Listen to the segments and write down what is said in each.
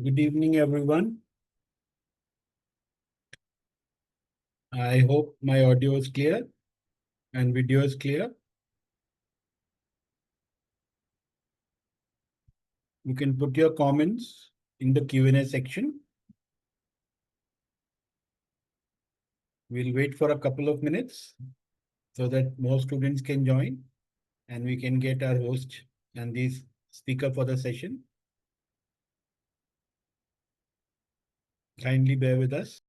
Good evening, everyone. I hope my audio is clear and video is clear. You can put your comments in the Q&A section. We'll wait for a couple of minutes so that more students can join and we can get our host and the speaker for the session. Kindly bear with us.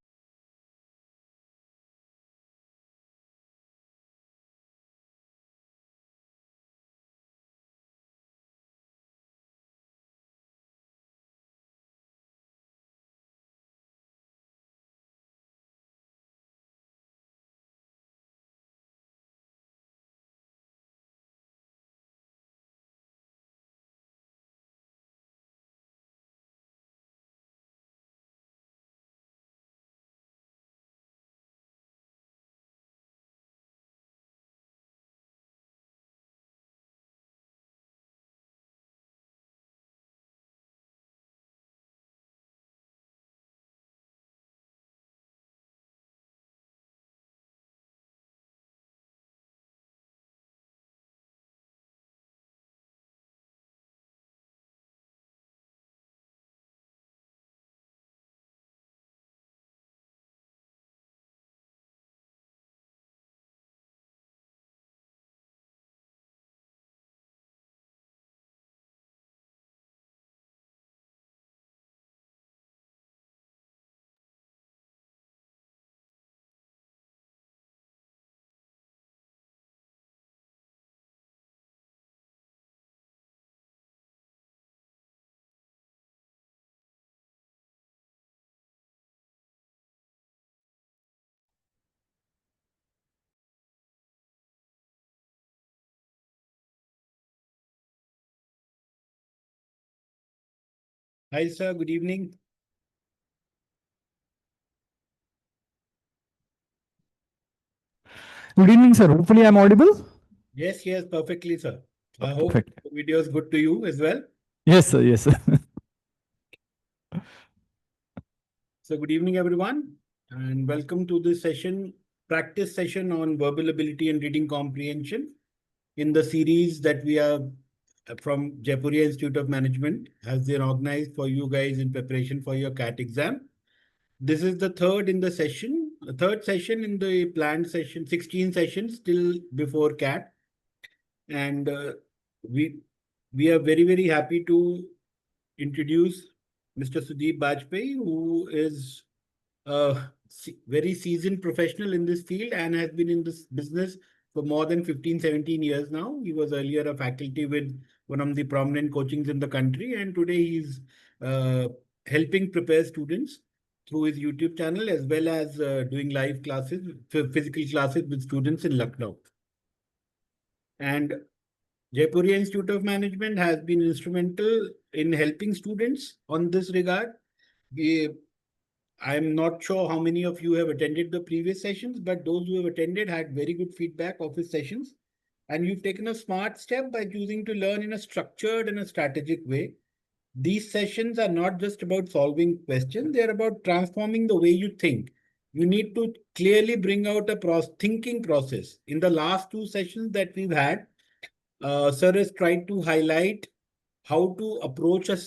Hi, sir. Good evening. Good evening, sir. Hopefully, I'm audible. Yes, perfectly, sir. I hope Perfect. the video is good to you as well. Yes, sir. Yes, sir. So good evening, everyone, and welcome to this practice session on verbal ability and reading comprehension in the series that we are from Jaipuria Institute of Management has been organized for you guys in preparation for your CAT exam. This is the third session in the planned session, 16 sessions still before CAT. And we are very happy to introduce Mr. Sudeep Bajpai, who is a very seasoned professional in this field and has been in this business for more than 15, 17 years now. He was earlier a faculty with one of the prominent coachings in the country, and today he's helping prepare students through his YouTube channel as well as doing live classes, physical classes with students in Lucknow. And Jaipuria Institute of Management has been instrumental in helping students on this regard. I'm not sure how many of you have attended the previous sessions, but those who have attended had very good feedback of his sessions. And you've taken a smart step by choosing to learn in a structured and a strategic way. These sessions are not just about solving questions, they're about transforming the way you think. You need to clearly bring out a thinking process. In the last two sessions that we've had, Sir has tried to highlight how to approach a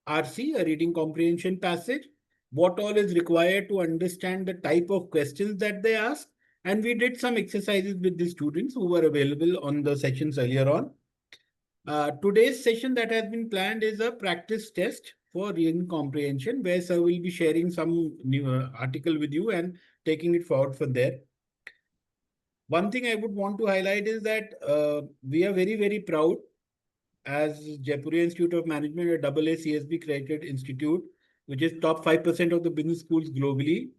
RC, a reading comprehension passage, what all is required to understand the type of questions that they ask. And we did some exercises with the students who were available on the sessions earlier on. Today's session that has been planned is a practice test for reading comprehension, where Sir will be sharing some new article with you and taking it forward from there. One thing I would want to highlight is that we are very proud as Jaipuria Institute of Management, a AA CSB accredited institute, which is top 5% of the business schools globally,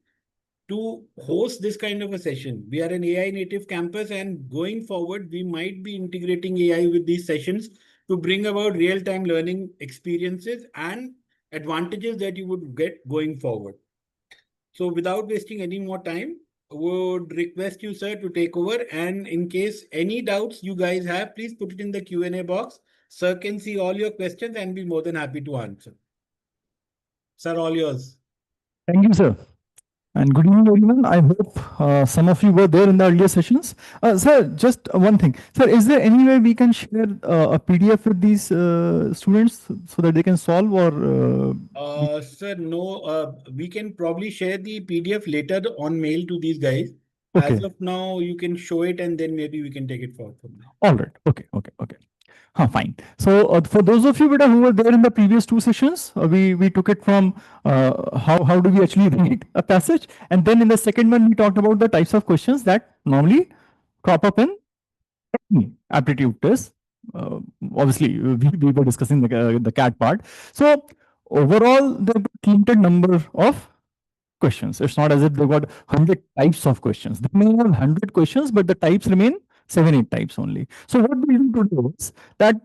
to host this kind of a session. We are an AI native campus, and going forward, we might be integrating AI with these sessions to bring about real-time learning experiences and advantages that you would get going forward. So without wasting any more time, would request you, sir, to take over. And in case any doubts you guys have, please put it in the Q&A box. Sir can see all your questions and be more than happy to answer. Sir, all yours. Thank you, sir. And good evening, everyone. I hope some of you were there in the earlier sessions. Sir, just one thing. Sir, is there any way we can share a PDF with these students so that they can solve or? Sir, no, we can probably share the PDF later on mail to these guys. As Okay. of now, you can show it and then maybe we can take it forward from there. All right. Okay. Fine. So for those of you beta, who were there in the previous two sessions, we took it from how do we actually read a passage, and then in the second one we talked about the types of questions that normally crop up in aptitude test. Obviously, we were discussing the CAT part. So overall, there are limited number of questions. It's not as if they've got 100 types of questions. They may have 100 questions, but the types remain 7-8 types only. So what we need to do is that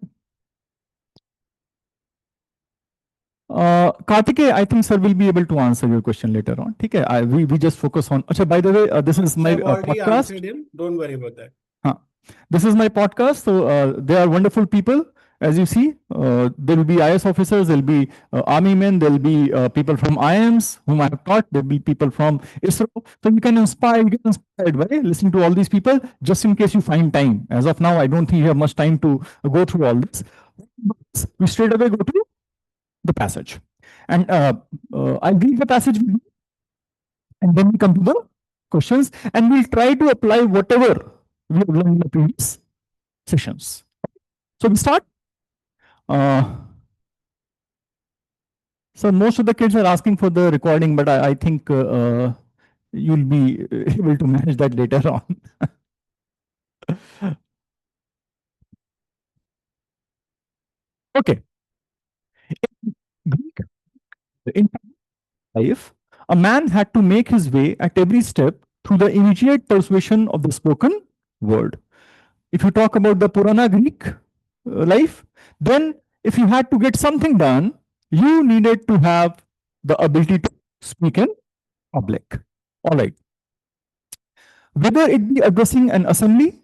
Kartike, I think sir will be able to answer your question later on. Okay, we just focus on. Achha, by the way, this is my I've already podcast. answered him. Don't worry about that. This is my podcast. So they are wonderful people. As you see, there will be IS officers, there will be army men, there will be people from IIMs whom I have taught, there will be people from ISRO. So you can get inspired by listening to all these people just in case you find time. As of now, I don't think you have much time to go through all this. We straight away go to the passage. And I'll read the passage and then we come to the questions and we'll try to apply whatever we have learned in the previous sessions. So we start. So most of the kids are asking for the recording, but I think you'll be able to manage that later on. Okay. In life, a man had to make his way at every step through the immediate persuasion of the spoken word. If you talk about the Purana Greek life, then if you had to get something done, you needed to have the ability to speak in public. All right. Whether it be addressing an assembly,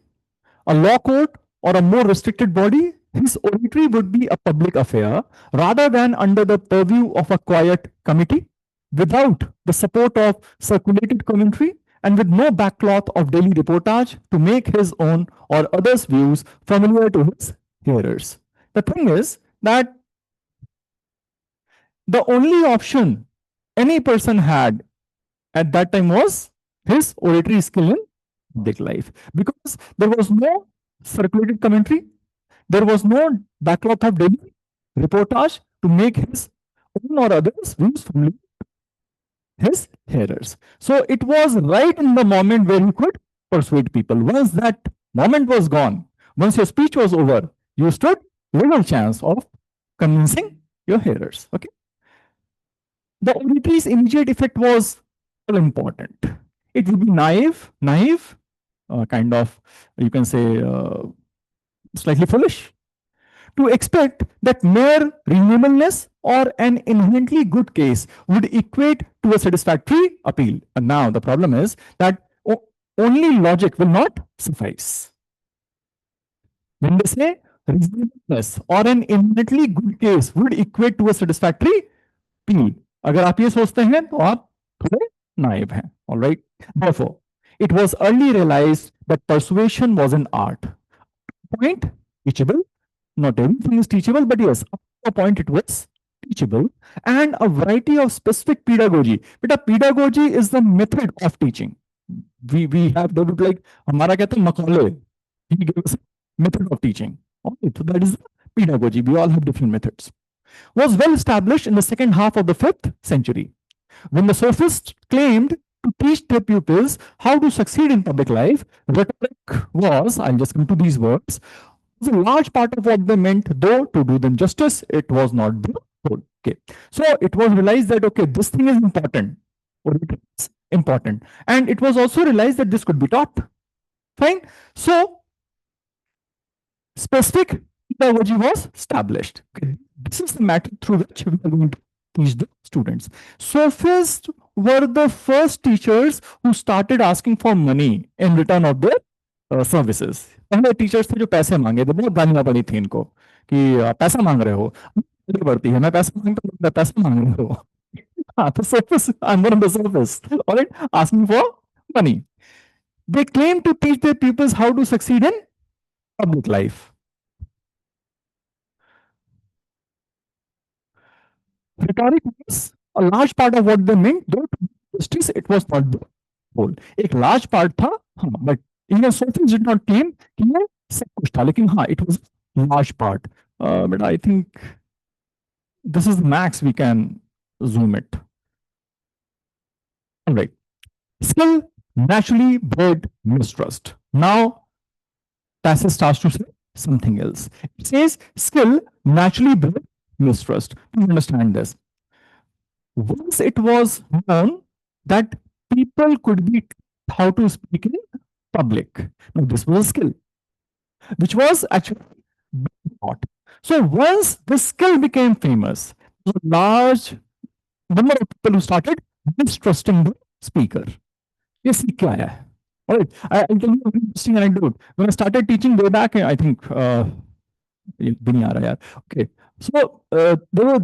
a law court, or a more restricted body, his oratory would be a public affair rather than under the purview of a quiet committee, without the support of circulated commentary and with no backcloth of daily reportage to make his own or others' views familiar to his hearers. The thing is that the only option any person had at that time was his oratory skill in public life, because there was no circulated commentary, there was no backcloth of daily reportage to make his own or others' views familiar to his hearers. So it was right in the moment where he could persuade people. Once that moment was gone, once your speech was over, you stood little chance of convincing your hearers. Okay. The oratory's immediate effect was important. It would be naive, kind of, you can say, slightly foolish, to expect that mere reasonableness or an inherently good case would equate to a satisfactory appeal. And now the problem is that only logic will not suffice. When they say reasonableness or an inherently good case would equate to a satisfactory appeal, अगर आप ये सोचते हैं तो आप थोड़े naive हैं. All right. Therefore, it was early realized that persuasion was an art. Point, teachable. Not everything is teachable, but yes, up to a point it was teachable, and a variety of specific pedagogy. But a pedagogy is the method of teaching. We have developed, like हमारा कहते हैं Macaulay. He gave us method of teaching. Okay, so that is pedagogy. We all have different methods. Was well established in the second half of the 5th century, when the sophists claimed to teach their pupils how to succeed in public life. Rhetoric was, I'll just come to these words, was a large part of what they meant, though to do them justice, it was not the whole. Okay. So it was realized that, okay, this thing is important, or it is important. And it was also realized that this could be taught. Fine. So specific pedagogy was established. Okay. This is the method through which we are going to teach the students. Sophists were the first teachers who started asking for money in return of their services. पहले teachers थे जो पैसे मांगे थे, बहुत गालियां पड़ी थी इनको कि पैसा मांग रहे हो, बढ़ती है, मैं पैसा मांगता हूं, पैसा मांग रहे हो. The surface, I'm on the surface, all right, asking for money. They claim to teach their pupils how to succeed in public life. Rhetoric was a large part of what they meant, though justice it was not the whole. एक large part था, हाँ, but even sophists did not claim कि ये सब कुछ था, लेकिन हाँ, it was a large part. But I think this is the max we can zoom it. All right. Skill naturally bred mistrust. Now, passage starts to say something else. It says skill naturally bred mistrust. Please understand this. Once it was known that people could be taught how to speak in public. Now, this was a skill, which was actually taught. So once this skill became famous, a large number of people who started mistrusting the speaker. ये सीख के आया है. All right, I'll tell you an interesting anecdote. When I started teaching way back, I think ये भी नहीं आ रहा यार. Okay, so there were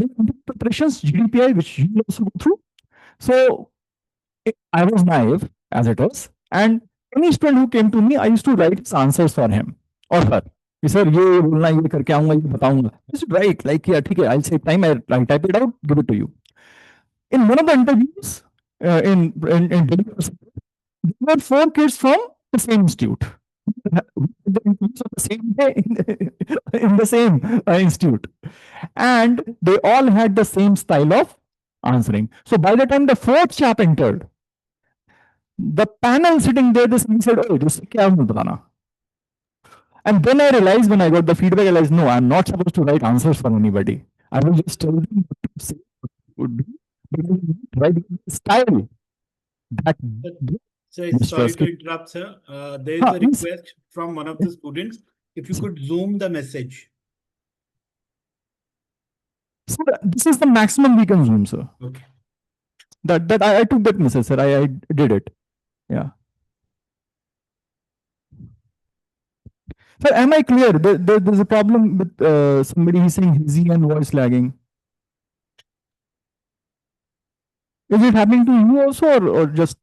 preparations GDPI which you also go through. So I was naive as it is, and any student who came to me, I used to write his answers for him or her. कि sir ये बोलना ये करके आऊंगा ये बताऊंगा. Just write like yeah ठीक है. I'll save time. I'll type it out, give it to you. In one of the interviews in Delhi, there were 4 kids from the same institute. The interviews of the same day in the same institute, and they all had the same style of answering. So by the time the 4th chap entered, the panel sitting there, this said, "Oh, this kya mujhe batana." And then I realized when I got the feedback, I realized, no, I'm not supposed to write answers for anybody. I will just tell them what to say, what would be, but write style that. So sorry to interrupt, sir. There is a request from one of the students. If you could zoom the message. So this is the maximum we can zoom, sir. Okay. That I took that message, sir. I did it. Yeah. Sir, am I clear? There's a problem with somebody he's saying hazy and voice lagging. Is it happening to you also, or just?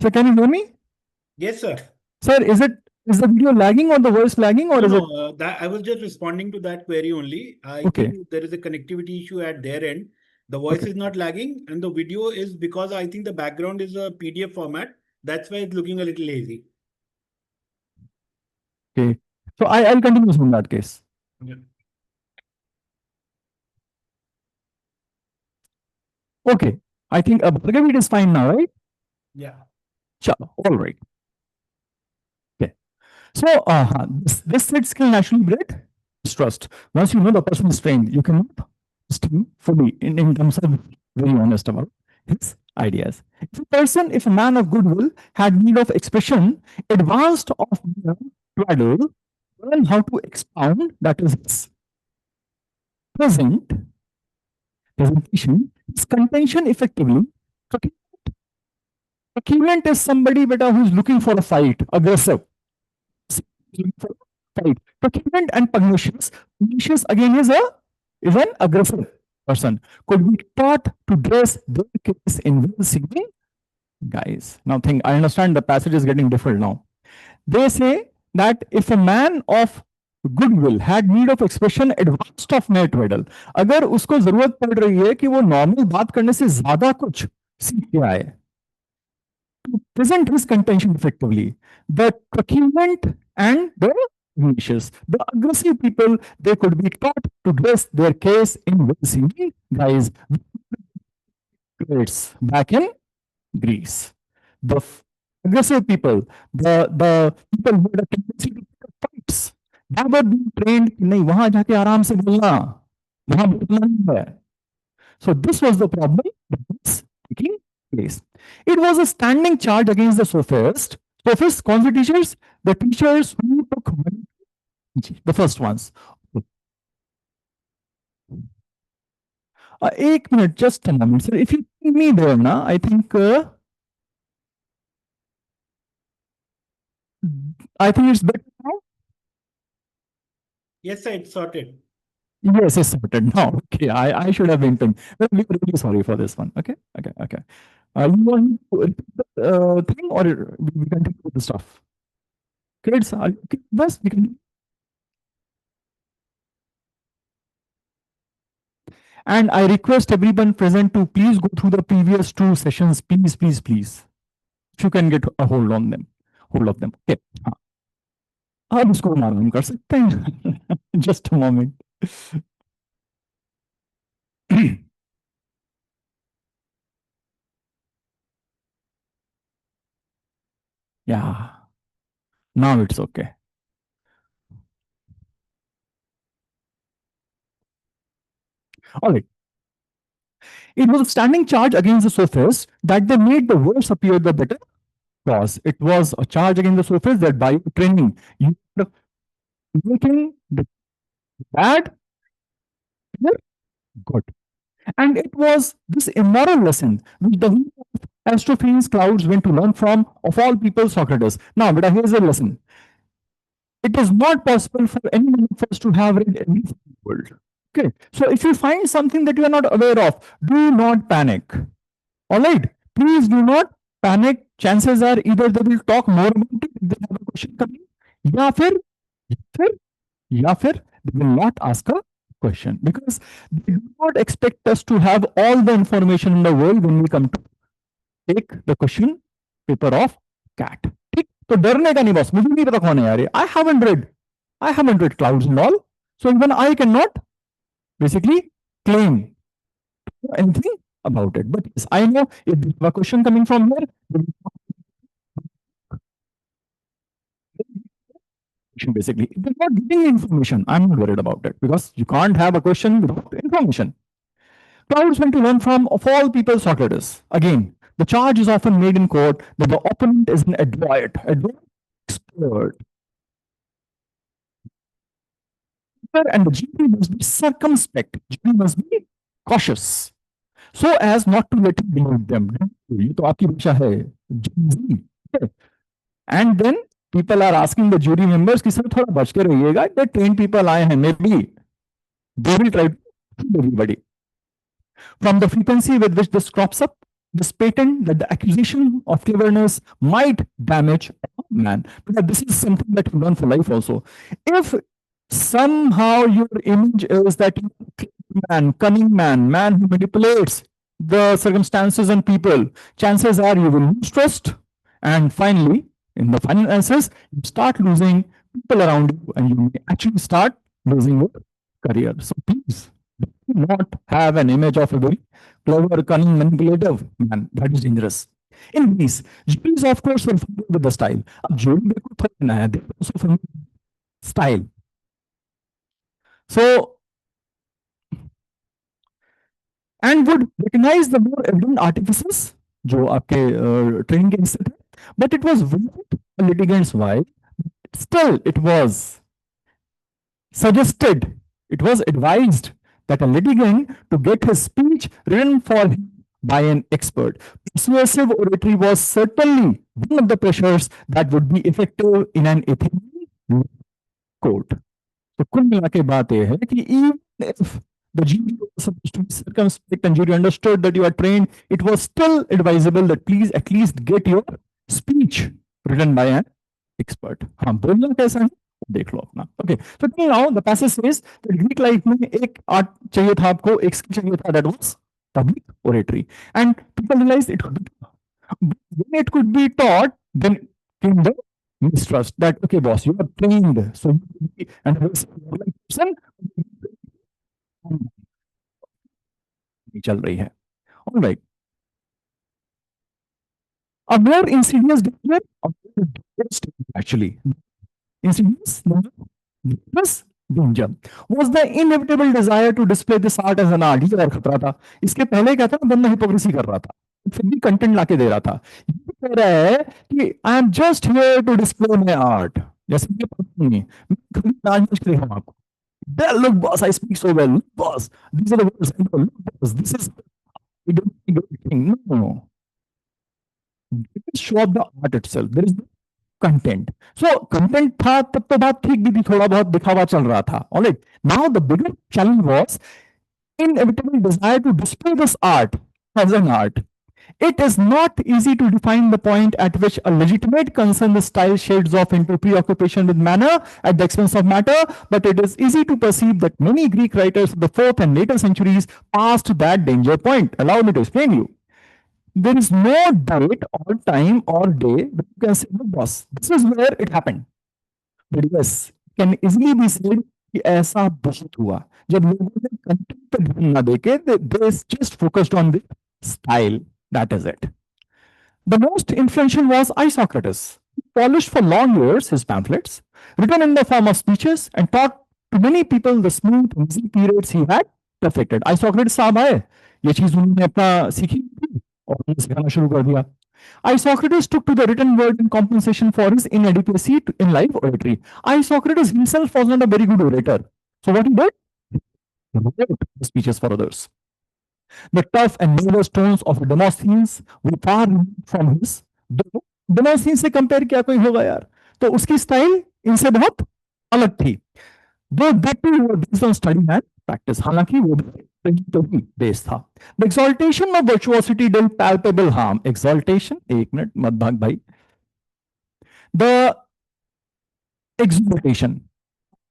So can you hear me? Yes, sir. Sir, is the video lagging or the voice lagging, or no, is no, it? that I was just responding to that query only. I think there is a connectivity issue at their end. The voice is not lagging, and the video is because I think the background is a PDF format. That's why it's looking a little hazy. Okay. So I'll continue in that case. Yeah. Okay. I think it is fine now, right? Yeah. Chalo, all right. Okay. So this said skill naturally bred trust. Once you know the person is trained, you can trust him fully in terms of very honest about his ideas. If a man of goodwill had need of expression, advanced of twaddle, learn how to expound, that is his presentation, his contention effectively. Procurement is somebody who's looking for a fight, aggressive. Fight. Procurement and pugnacious. Pugnacious again is an aggressive person. Could be taught to dress their case in well singing guys. Now think, I understand the passage is getting different now. They say that if a man of goodwill had need of expression advanced of mere twaddle, अगर उसको जरूरत पड़ रही है कि वो normal बात करने से ज्यादा कुछ सीख के आए, to present his contention effectively, the truculent and the vicious, the aggressive people, they could be taught to dress their case in well-seeming guise. It's back in Greece. The aggressive people, the people who had a tendency to pick up fights, they were being trained कि नहीं वहां जाके आराम से बोलना, वहां बोलना नहीं है. So this was the problem that was taking place. It was a standing charge against the sophists. Sophists, कौन से teachers? The teachers who took money, the first ones. एक minute, just a moment, sir. If you see me there now, I think it's better now. Yes, sir, it's sorted. Yes, it's sorted now. Okay, I should have been paying. Well, we're really sorry for this one. Okay, okay, okay. You want to repeat the thing, or we continue with the stuff? Kids, okay, best we can. And I request everyone present to please go through the previous two sessions, please, please, please. If you can get a hold of them. Okay. हाँ, अब इसको हम आराम कर सकते हैं. Just a moment. Yeah. Now it's okay. All right. It was a standing charge against the sophists that they made the worse appear the better cause. It was a charge against the sophists that by training you are making the bad appear good. And it was this immoral lesson which the hero of Aristophanes' clouds went to learn from, of all people, Socrates. Now, but here's the lesson. It is not possible for any one of us to have read everything in the world. Okay. So if you find something that you are not aware of, do not panic. All right. Please do not panic. Chances are either they will talk more about it if they have a question coming, या फिर या फिर they will not ask a question, because they do not expect us to have all the information in the world when we come to take the question paper of cat. ठीक, तो डरने का नहीं boss, मुझे नहीं पता कौन है यार ये. I haven't read clouds and all, so even I cannot basically claim anything about it. But yes, I know if there is a question coming from here, basically, if they're not giving information, I'm not worried about it, because you can't have a question without information. Clouds went to learn from, of all people, Socrates. Again, the charge is often made in court that the opponent is an adroit expert, and the jury must be circumspect. Jury must be cautious, so as not to let him delude them. ये तो आपकी भाषा है, jury. And then people are asking the jury members कि sir थोड़ा बच के रहिएगा. The trained people आए हैं, maybe they will try to fool everybody. From the frequency with which this crops up, it is patent that the accusation of cleverness might damage a man. Because this is something that you learn for life also. If somehow your image is that you are a clever man, cunning man who manipulates the circumstances and people, chances are you will lose trust. And finally, in the final answers, you start losing people around you, and you may actually start losing your career. So please do not have an image of a very clever, cunning, manipulative man. That is dangerous. In Greece, juries, of course, were familiar with the style. अब jury में कोई फर्क नहीं है, they were also familiar with style. So, and would recognize the more evident artifices जो आपके training के हिस्से थे, but it was worth a litigant's while. Still, it was suggested, it was advised that a litigant to get his speech written for him by an expert. Persuasive oratory was certainly one of the pressures that would be effective in an Athenian court. तो कुल मिला के बात यह है कि even if the jury was supposed to be circumspect and jury understood that you are trained, it was still advisable that please at least get your speech written by an expert. हाँ, बोलना कैसा है देख लो अपना. Okay, so now the passage says that Greek life में एक art चाहिए था आपको, एक skill चाहिए था, that was public oratory, and people realized it could be, when it could be taught, then came the mistrust that okay boss, you are trained, so you be, and person चल रही है. All right. A more insidious danger of actually insidious danger was the inevitable desire to display this art as an art. ये और खतरा था. इसके पहले क्या था, बंदा हिपोक्रेसी कर रहा था, फिर भी कंटेंट लाके दे रहा था. ये कह रहा है कि I am just here to display my art. जैसे मुझे पता नहीं, मैं खाली नाच के दिखाऊं आपको. Look, boss, I speak so well. Look, boss, these are the words. Look, boss, this is we don't think. No. It is show up the art itself. There is content. So content था तब तो बात ठीक भी थी, थोड़ा बहुत दिखावा चल रहा था. Alright, now the bigger challenge was inevitable desire to display this art as an art. It is not easy to define the point at which a legitimate concern with style shades off into preoccupation with manner at the expense of matter, but it is easy to perceive that many Greek writers of the 4th and later centuries passed that danger point. Allow me to explain you. There is no date or time or day that you can say, "No, boss, this is where it happened." But yes, can easily be said कि ऐसा बहुत हुआ जब लोगों ने content पे ध्यान ना देके they just focused on the style. That is it. The most influential was Isocrates. He polished for long years his pamphlets, written in the form of speeches, and taught to many people the smooth and easy periods he had perfected. Isocrates साहब आए, ये चीज उन्होंने अपना सीखी थी और उन्होंने सिखाना शुरू कर दिया. Isocrates took to the written word in compensation for his inadequacy in live oratory. Isocrates himself was not a very good orator. So what he did? He wrote speeches for others. The tough and nervous tones of Demosthenes were far removed from his. Demosthenes से compare क्या कोई होगा यार, तो उसकी style इनसे बहुत अलग थी. Though that too were based on study and practice, हालांकि वो तो ही बेस था. The exaltation of virtuosity did palpable harm. Exaltation, एक मिनट मत भाग भाई. The exaltation,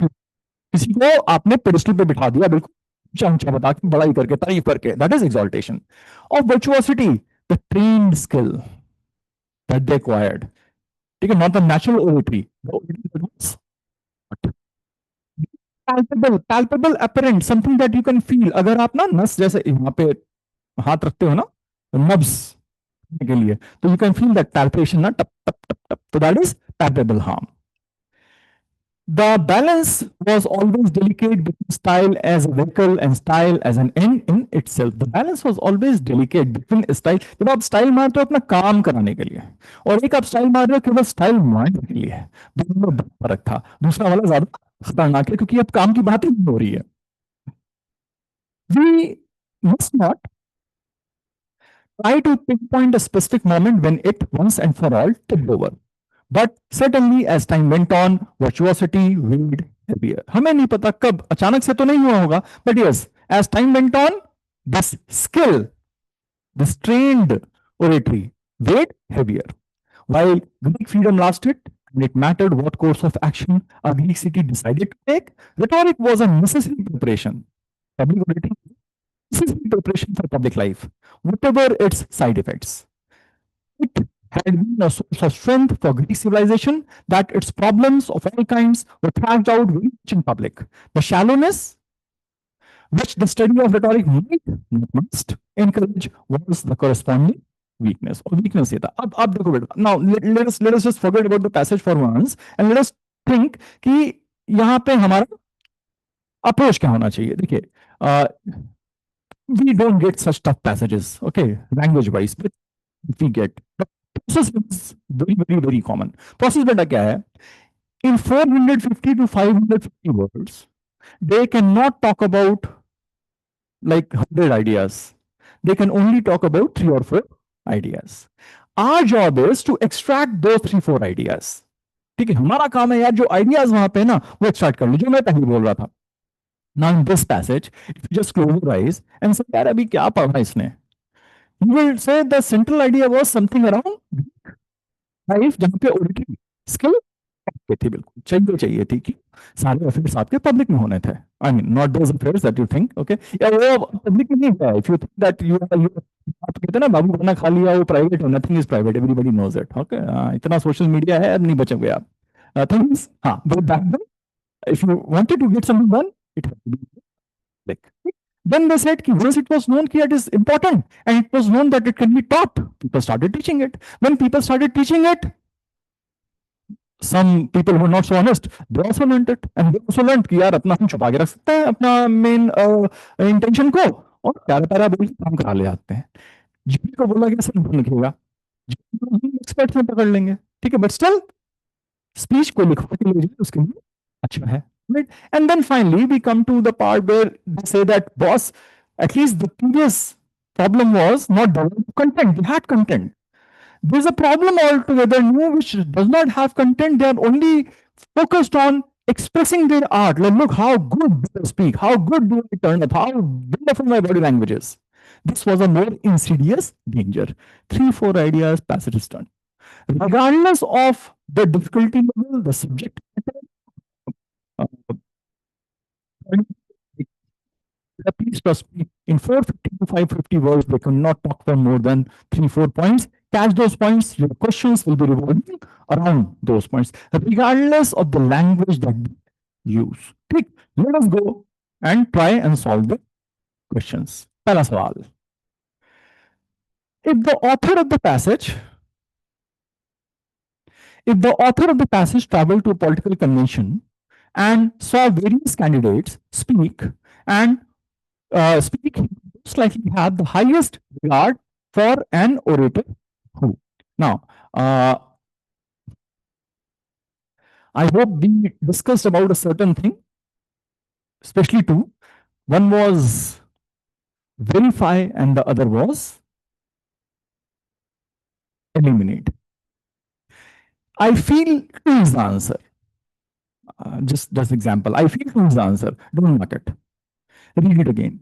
किसी को आपने पेडिस्टल पे बिठा दिया बिल्कुल ऊंचा ऊंचा बता के, बड़ाई करके, तारीफ करके, that is exaltation. Of virtuosity, the trained skill that they acquired. ठीक है, not the natural oratory. The oratory that was palpable, apparent, something that you can feel. अगर आप ना नस जैसे यहाँ पे हाथ रखते हो ना नब्स के लिए, तो you can feel that palpation ना, टप टप टप टप, so that is palpable harm. The balance was always delicate between style as a vehicle and style as an end in itself. The balance was always delicate between style. जब आप style मारते हो अपना काम कराने के लिए, और एक आप स्टाइल मार रहे हो केवल स्टाइल मारने के लिए, दोनों में बहुत फर्क था. दूसरा वाला ज्यादा खतरनाक है क्योंकि अब काम की बात ही नहीं हो रही है. We must not try to pinpoint a specific moment when it once and for all tipped over. But certainly as time went on, virtuosity weighed heavier. हमें नहीं पता कब, अचानक से तो नहीं हुआ होगा, but yes, as time went on, this skill, this trained oratory weighed heavier. While Greek freedom lasted, and it mattered what course of action a Greek city decided to take, rhetoric was a necessary preparation. Public oratory, necessary preparation for public life, whatever its side effects. It had been a source of strength for Greek civilization that its problems of all kinds were thrashed out very much in public. The shallowness which the study of rhetoric might, not must, encourage was the corresponding weakness. और weakness ये था. अब देखो बेटा, now let us just forget about the passage for once and let us think कि यहाँ पे हमारा approach क्या होना चाहिए. देखिए, we don't get such tough passages, okay, language wise, but we get. But process is very common. Process बेटा क्या है? In 450 to 550 words, they cannot talk about like 100 ideas. They can only talk about 3 or 4 ideas. Our job is to extract those 3-4 ideas. ठीक है, हमारा काम है यार जो ideas वहां पे ना वो extract कर लो, जो मैं पहले बोल रहा था. Now in this passage, if you just close your eyes and say यार अभी क्या पढ़ा इसने, you will say the central idea was something around life जहाँ पे oratory skill थी, बिल्कुल चाहिए थी कि सारे अफेयर्स आपके पब्लिक में होने थे. I mean not those affairs that you think, okay, या वो पब्लिक में नहीं है. If you think that you आप कहते हैं ना बाबू खाना खा लिया वो प्राइवेट है, nothing is private, everybody knows it, okay. इतना सोशल मीडिया है, अब नहीं बचोगे आप. थिंग्स, हाँ, but back then if you wanted to get something done it had to be like. Then they said कि once it was known that it is important and it was known that it can be taught, people started teaching it. When people started teaching it, some people who were not so honest, they also learned it, and they also learned कि यार अपना हम छुपा के रख सकते हैं अपना मेन इंटेंशन को, और प्यारा प्यारा बोल के काम करा ले जाते हैं. जीपी को बोला गया सर नहीं लिखेगा, एक्सपर्ट में पकड़ लेंगे, ठीक है, बट स्टिल स्पीच को लिखवा के ले जाए उसके लिए अच्छा है. Right? And then finally we come to the part where they say that boss, at least the previous problem was not developing content. They had content. There's a problem altogether new which does not have content. They are only focused on expressing their art. Like, look how good do I speak, how good do I turn up, how wonderful my body language is. This was a more insidious danger. 3-4 ideas, passage is done. Regardless of the difficulty level, the subject matter, please trust me, in 450 to 550 words, they cannot talk for more than 3-4 points. Catch those points, your questions will be revolving around those points, regardless of the language that they use. ठीक, let us go and try and solve the questions. पहला सवाल. If the author of the passage traveled to a political convention and saw various candidates speak, most likely had the highest regard for an orator who. Now, I hope we discussed about a certain thing, especially two. One was verify and the other was eliminate. I feel two is the answer. Just example. I feel two is the answer. Don't mark it. Read it again.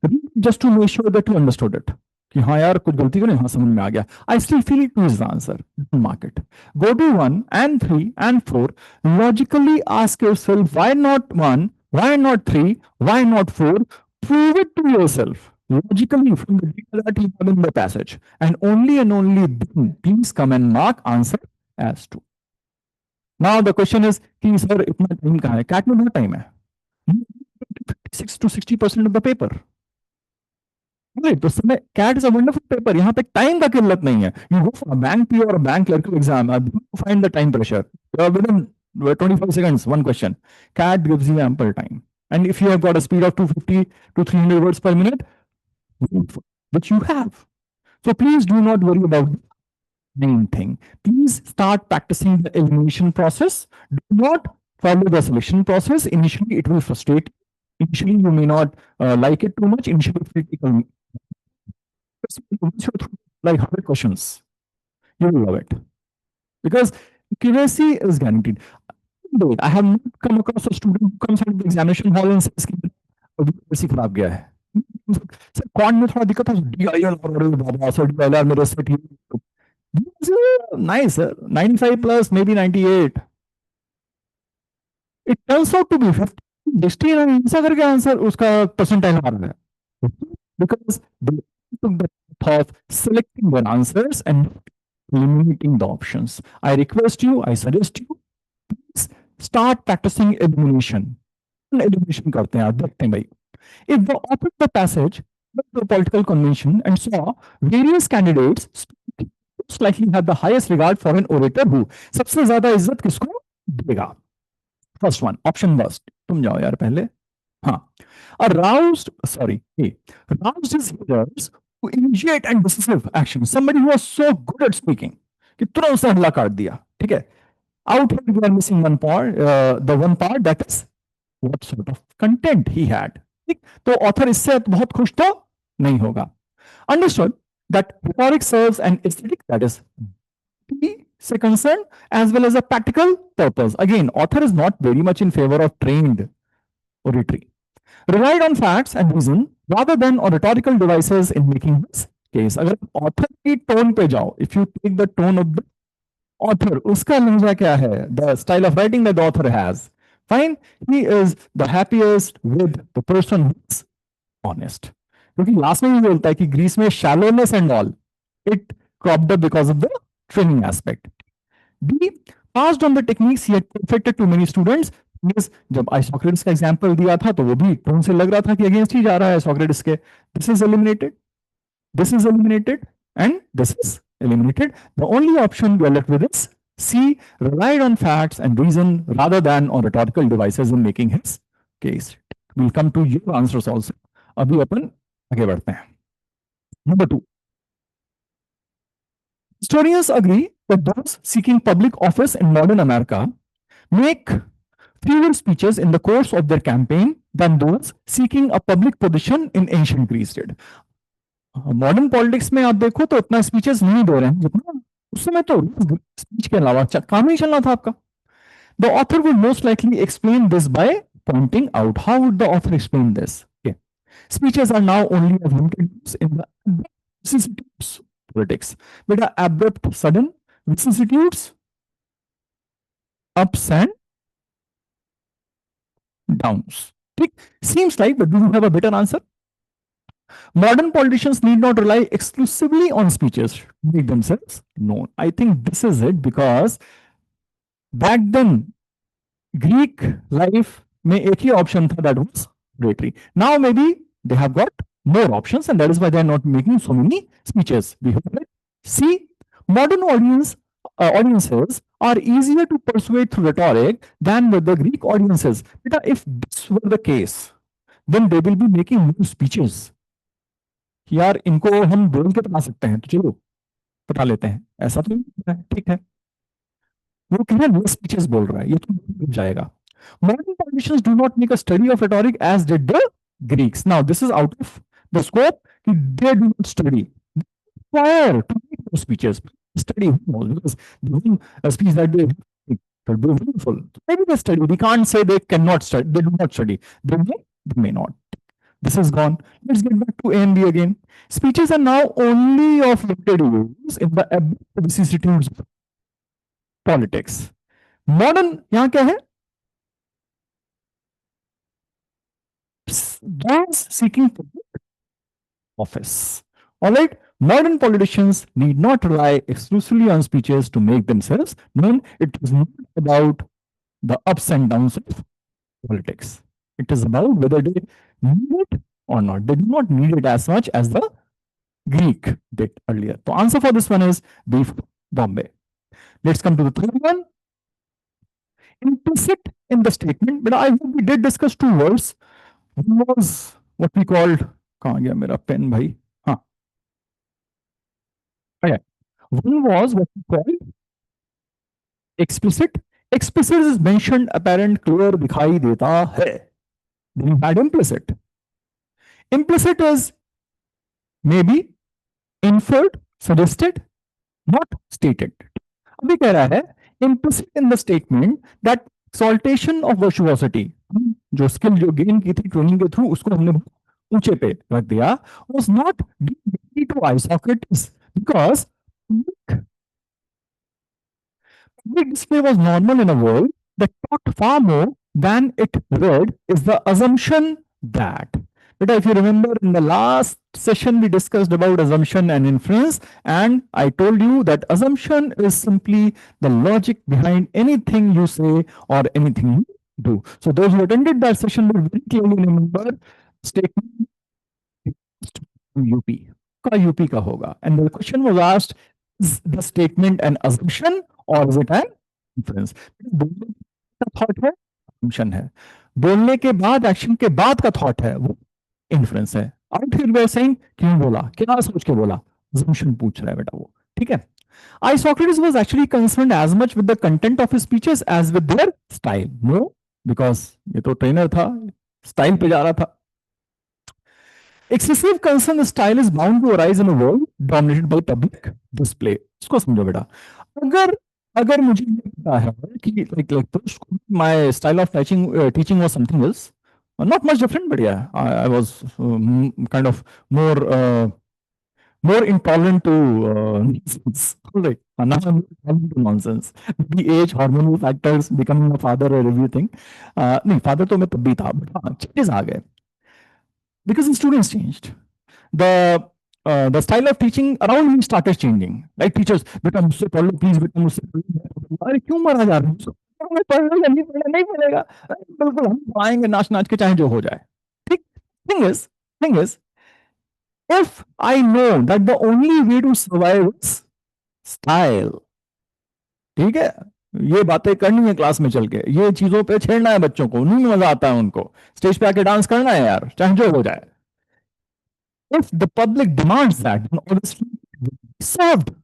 Read it just to make sure that you understood it. कि हाँ यार कुछ गलती करें, हाँ समझ में आ गया. I still feel it two is the answer. Don't mark it. Go to 1 and 3 and 4. Logically ask yourself, why not 1? Why not 3? Why not 4? Prove it to yourself. Logically from the data that you have in the passage. And only then, please come and mark answer as 2. Now the question is, कि sir इतना time कहाँ है? CAT में बहुत time है. 56 to 60% of the paper. Right, तो समय CAT is a wonderful paper. यहाँ पे time का किल्लत नहीं है. You go for a bank PO or a bank clerk exam, you find the time pressure. Within 25 seconds, one question. CAT gives you ample time. And if you have got a speed of 250 to 300 words per minute, which you have. So please do not worry about the main thing. Please start practicing the elimination process. Do not follow the selection process. Initially, it will frustrate. Initially, you may not like it too much. Initially, it will like 100 questions. You will love it. Because accuracy is guaranteed. I have not come across a student who comes out of the examination hall and says, accuracy खराब गया है. Sir कौन में थोड़ा दिक्कत है, DIL और बाबा sir DIL मेरे से nice sir, 95 plus maybe 98. It turns out to be 50. Destiny ऐसा करके आंसर उसका परसेंटाइल आ रहा है. Because they took the path of selecting their answers and eliminating the options. I request you, I suggest you, please start practicing elimination. Elimination करते हैं, देखते हैं भाई. If the author of the passage went to a political convention and saw various candidates speak, most likely have the highest regard for an orator who. सबसे ज्यादा इज्जत किसको देगा? First one, option first. तुम जाओ यार पहले. हाँ. Aroused his hearers to initiate and decisive action. Somebody who was so good at speaking कि तुरंत उसने हमला काट दिया. ठीक है. Out here we are missing one part. The one part that is what sort of content he had. तो author इससे बहुत खुश तो नहीं होगा. Understood that rhetoric serves an aesthetic, that is से concern, as well as a practical purpose. Again, author is not very much in favor of trained oratory. Relied on facts and reason rather than on rhetorical devices in making this case. अगर author की tone पे जाओ, if you take the tone of the author, उसका लहजा क्या है? The style of writing that the author has. Fine, he is the happiest with the person who is honest. क्योंकि last में भी बोलता है कि ग्रीस में shallowness and all, it cropped up because of the training aspect. B, passed on the techniques he had perfected to many students. जब Socrates का example दिया था तो वो भी टोन से लग रहा था कि अगेंस्ट ही जा रहा है Socrates के. This is eliminated, this is eliminated, and this is eliminated. The only option we are left with is C, relied on facts and reason rather than on rhetorical devices in making his case. We'll come to your answers also. अभी अपन आगे बढ़ते हैं. Number 2. Historians agree that those seeking public office in modern America make fewer speeches in the course of their campaign than those seeking a public position in ancient Greece did. Modern politics में आप देखो तो इतना speeches नहीं दे रहे हैं जितना उस समय तो स्पीच के अलावा काम ही चलना था आपका. The author will most likely explain this by pointing out. How would the author explain this? Okay. Speeches are now only of limited use in the vicissitudes politics. With the abrupt, sudden vicissitudes, ups and downs. ठीक? Seems like, but do you have a better answer? Modern politicians need not rely exclusively on speeches to make themselves known. I think this is it because back then, Greek life में एक ही option था, that was oratory. Now maybe they have got more options and that is why they are not making so many speeches. We hope that. See, modern audiences are easier to persuade through rhetoric than with the Greek audiences. If this were the case, then they will be making more speeches. यार इनको हम बोल के बता सकते हैं, तो चलो बता लेते हैं. ऐसा तो नहीं है, ठीक है. वो कह रहा है स्पीचेस बोल रहा है, ये तो जाएगा. Modern politicians do not make a study of rhetoric as did the Greeks. Now, this is out of the scope. They do not study. They require to make those speeches. Study because doing a speech that they could be meaningful. Maybe they study. We can't say they cannot study. They do not study. They may not. This is gone. Let's get back to A and B again. Speeches are now only of limited use in the vicissitudes of politics. Modern यहाँ क्या है? Those seeking public office. All right. Modern politicians need not rely exclusively on speeches to make themselves known. It is not about the ups and downs of politics. It is about whether they need it or not. They do not need it as much as the Greek did earlier. The answer for this one is B for Bombay. Let's come to the third one. Implicit in the statement, but I hope we did discuss two words. One was what we called, कहाँ गया मेरा pen भाई? हाँ. Okay. One was what we called explicit. Explicit is mentioned, apparent, clear, दिखाई देता है. Then you had implicit. Implicit is maybe inferred, suggested, not stated. अभी कह रहा है implicit in the statement that exaltation of virtuosity, जो skill जो gain की थी ट्रेनिंग के थ्रू, उसको हमने ऊंचे पे रख दिया, was not due to Isocrates because public display was normal in a world that taught far more than it read is the assumption that. But if you remember in the last session, we discussed about assumption and inference, and I told you that assumption is simply the logic behind anything you say or anything you do. So those who attended that session will very clearly remember statement UP. का UP का होगा. And the question was asked, is the statement an assumption or is it an inference? बोलने का thought है, assumption है. बोलने के बाद, एक्शन के बाद का थॉट है, वो इन्फ्लुएंस है. Out here we are saying क्यों बोला, क्या सोच के बोला, assumption पूछ रहा है बेटा वो. ठीक है. Isocrates was actually concerned as much with the content of his speeches as with their style. No, because ये तो ट्रेनर था, स्टाइल पे जा रहा था. Excessive concern style is bound to arise in a world dominated by public display. इसको समझो बेटा. अगर मुझे ये पता है कि like my style of teaching was something else, not much different, but yeah, I was kind of more intolerant to nonsense. Right. Now I'm intolerant to nonsense. The age, hormonal factors, becoming a father or everything. नहीं, father तो मैं तब भी था, but हाँ, changes आ गए. Because the students changed. The style of teaching around me started changing. Like teachers, बेटा मुझसे पढ़ लो प्लीज, बेटा मुझसे पढ़ लो. अरे क्यों मारा जा रहा है? नहीं पढ़ेगा, बिल्कुल हम पढ़ाएंगे नाच नाच के चाहे जो हो जाए. ठीक. Thing is, if I know that the only way to survive is style, ठीक है, ये बातें करनी है क्लास में चल के, ये चीजों पे छेड़ना है बच्चों को, नहीं मजा आता है उनको, स्टेज पे आके डांस करना है यार, चाहे जो हो जाए. If the public demands that, then obviously served.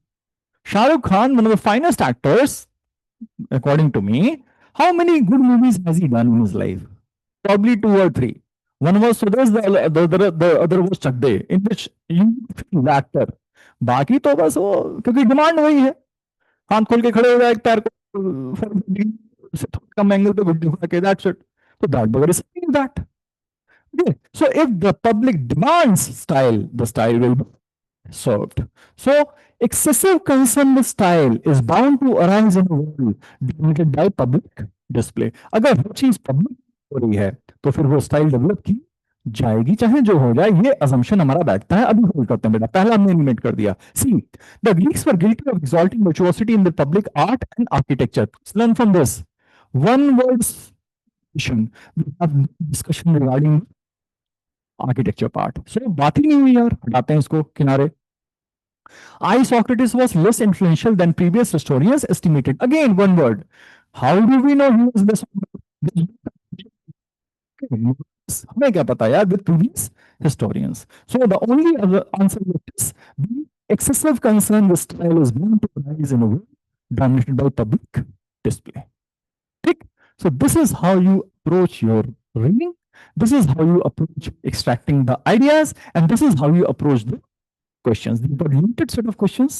Shahrukh Khan, one of the finest actors, according to me, how many good movies has he done in his life? Probably 2 or 3. One was Sudesh, the other was Chak De, in which you feel the actor. बाकी तो बस वो क्योंकि demand वही है. हाथ खोल के खड़े हो जाए, एक पैर को से थोड़ा कम एंगल पे घुटने घुमा के, that's it. So that burger is saying that. Okay. So if the public demands style, the style will be served. So excessive concern with style is bound to arise in a world dominated by public display. अगर हर चीज public हो रही है तो फिर वो style develop की जाएगी, चाहे जो हो जाए. ये असम्पशन हमारा बैठता है. अभी होल्ड करते हैं बेटा, पहला हमने एलिमिनेट कर दिया. See, the Greeks were guilty of exalting virtuosity in the public art and architecture. Learn from this one word discussion regarding architecture part. So बात ही नहीं हुई यार, हटाते हैं इसको किनारे. I, Socrates, was less influential than previous historians estimated. Again, one word. How do we know he was less? हमें क्या पता यार, with previous historians. So the only other answer is the excessive concern with style is bound to arise in a world dominated by public display. ठीक? So this is how you approach your reading. This is how you approach extracting the ideas, and this is how you approach the questions. You've got limited set of questions.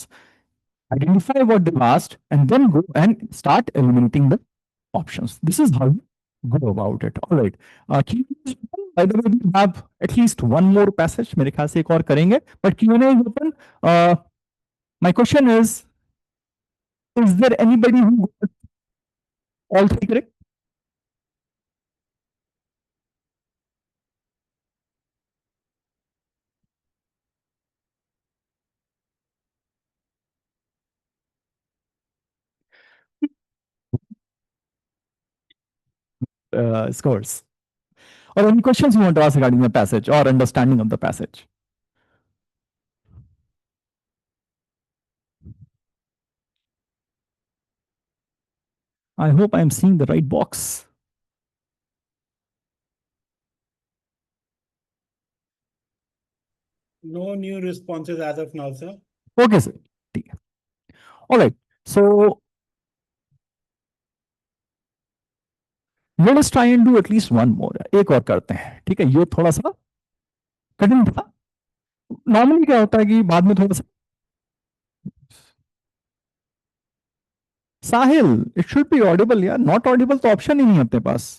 Identify what they've asked, and then go and start eliminating the options. This is how you go about it. All right. By the way, we have at least one more passage. मेरे ख्याल से एक और करेंगे. But Q&A is open. My question is there anybody who got all three correct? Scores. Or any questions you want to ask regarding the passage or understanding of the passage? I hope I am seeing the right box. No new responses as of now, sir. Okay, sir. All right. So let us try and do at least one more. एक और करते हैं. ठीक है, ये थोड़ा सा कठिन था. नॉर्मली क्या होता है कि बाद में थोड़ा सा Sahil, it should be audible यार. नॉट ऑडिबल तो ऑप्शन ही नहीं है अपने पास.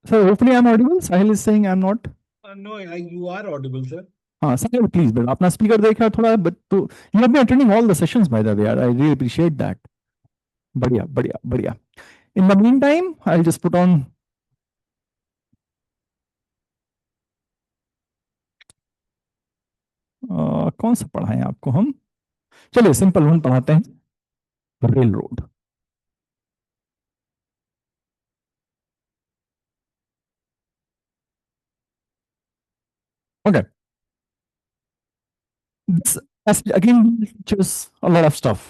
Sir hopefully I am audible. Sahil is saying I am not. No, you are audible, sir. हाँ साहिल प्लीज बेटा अपना स्पीकर देखा थोड़ा. बट तो you have been attending all the sessions by the way यार. I really appreciate that. बढ़िया बढ़िया बढ़िया. In the mean time I will just put on कौन सा पढ़ाएं आपको हम. चलिए सिंपल वन पढ़ाते हैं. Rail road. Okay. This passage again teaches a lot of stuff.